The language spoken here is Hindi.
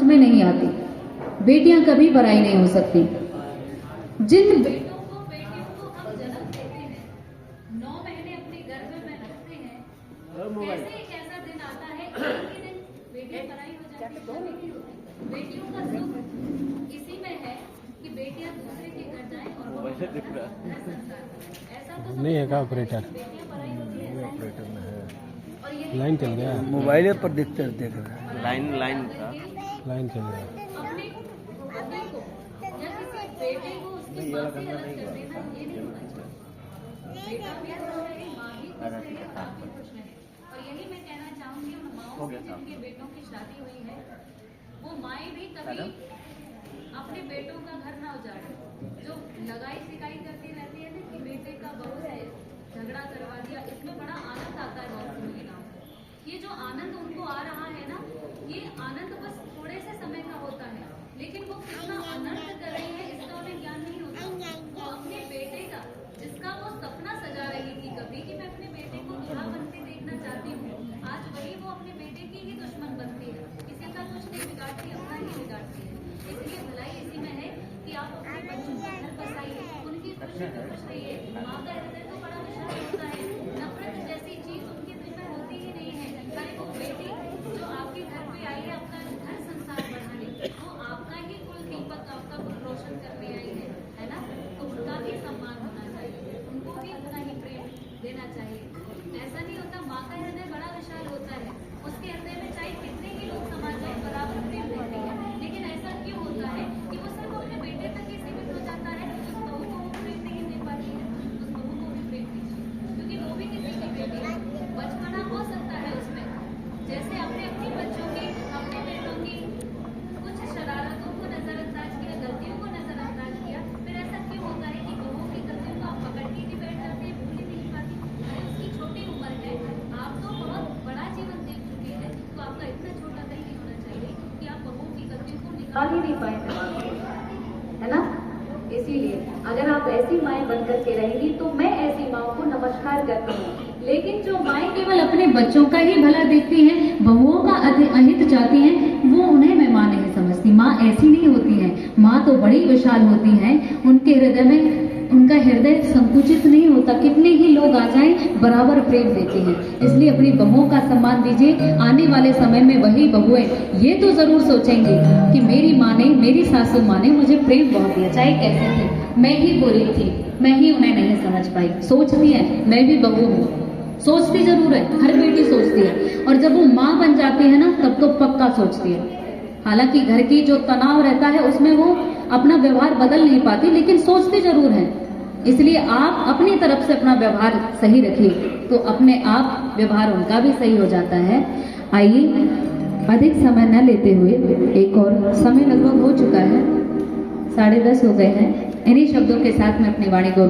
में नहीं आती। बेटियां कभी पराई नहीं हो सकती। जिन बेटियों को हम जन्म देते हैं, 9 महीने अपने गर्भ में रखते हैं, कैसे एक ऐसा दिन आता है एक ही दिन बेटियां पराई हो जाती है, कभी नहीं होती। बेटियों का सुख इसी में है कि बेटियां दूसरे के घर जाएं और वो घर संसार करें। ऐसा तो नहीं है का ऑपरेटर बेटियां पराई होती है, ऐसा ऑपरेटर में है, और यही लाइन चल गया, मोबाइल पर देख रहा है। लाइन चल गया। अपने पति को या किसी बेटे को उसकी माँ से अलग कर देना, ये नहीं होना चाहिए। बेटा भी खुश रहे, माँ भी खुश रहे, आप भी खुश रहे। और यही मैं कहना चाहूंगी उन माओं से जिनके बेटों की शादी हुई है, वो माएँ भी कभी अपने बेटों का घर ना उजाड़े। जो लगाई सिकाई करती रहती है ना कि बेटे का बहू से झगड़ा करवा दिया, इसमें बड़ा आनंद आता है बहुत सी महिलाओं को। ये जो आनंद उनको आ रहा है ना, ये आनंद बस थोड़े से समय का होता है, लेकिन वो कितना आनंद कर रही है इसका उन्हें ज्ञान नहीं होता। वो अपने बेटे का, जिसका वो सपना सजा रही थी कभी कि मैं अपने बेटे को दूल्हा बनते देखना चाहती हूँ, आज वही वो अपने बेटे की ही दुश्मन बनती है। किसी का कुछ नहीं बिगाड़ती, अपना ही बिगाड़ती है। इसलिए भलाई इसी में है कि आप अपने बच्चों का घर बसाइए, उनकी खुशी में खुश रहिए। माँ का हृदय तो बड़ा विशाल होता है, नफरत जैसी चीज उनके दिल में होती ही नहीं है। अरे वो बेटी जो आपके घर पे आई है आपका घर संसार बढ़ाने, वो आपका ही कुल दीपक, आपका कुल रोशन करने आई है ना? तो उनका भी सम्मान होना चाहिए, उनको भी उतना ही प्रेम देना चाहिए। ऐसा नहीं होता, माँ का हृदय बड़ा विशाल होता है, उसके हृदय में चाहे कितने ही लोग समाज जाए बराबर प्रेम देते हैं, लेकिन ऐसा क्यों होता है कि वो सिर्फ अपने बेटे तक ही सीमित हो जाता है? उस बहू को वो प्रेम नहीं दे पाती है, उस बहू को भी प्रेम दीजिए, क्योंकि वो भी किसी की बेटी है। बचपना हो सकता है उसमें, जैसे अपने अपने बच्चों की, अपने बेटों की कुछ शरारतों को नजरअंदाज किया, गलतियों को नजरअंदाज किया, फिर ऐसा क्यों होता है कि बहू की गलतियों को आप पकड़ के ही बैठ जाते हैं, भूल ही नहीं पाती? अरे उसकी छोटी उम्र है, आप तो बहुत बड़ा जीवन देख चुके हैं, तो आपका इतना छोटा दिल नहीं होना चाहिए कि आप बहू की गलतियों को निकाल ही नहीं पाए दिमाग से, है ना? इसीलिए अगर आप ऐसी माएँ बनकर के रहेंगी तो मैं ऐसी माँ को नमस्कार करती हूँ। लेकिन जो माएँ केवल अपने बच्चों का ही भला देखती हैं, बहुओं का अहित चाहती हैं, वो उन्हें मैं माँ नहीं समझती। माँ ऐसी नहीं होती है, माँ तो बड़ी विशाल होती है। उनके हृदय में, उनका हृदय संकुचित नहीं होता, कितने ही लोग आ जाएं बराबर प्रेम देते हैं। इसलिए अपनी बहुओं का सम्मान दीजिए। आने वाले समय में वही बहुएं ये तो जरूर सोचेंगे कि मेरी माँ ने, मेरी सासू माँ ने मुझे प्रेम बहुत दिया, चाहे कैसे थे, मैं ही बुरी थी, मैं ही उन्हें नहीं समझ पाई। सोचती है मैं भी बहू हूँ, सोचती जरूर है, हर बेटी सोचती है। और जब वो माँ बन जाती है ना, तब तो पक्का सोचती है। हालांकि घर की जो तनाव रहता है उसमें वो अपना व्यवहार बदल नहीं पाती, लेकिन सोचती जरूर है। इसलिए आप अपनी तरफ से अपना व्यवहार सही रखिए, तो अपने आप व्यवहार उनका भी सही हो जाता है। आइए, अधिक समय न लेते हुए, एक और समय लगभग हो चुका है, 10:30 हो गए हैं। इन्हीं शब्दों के साथ में अपनी वाणी को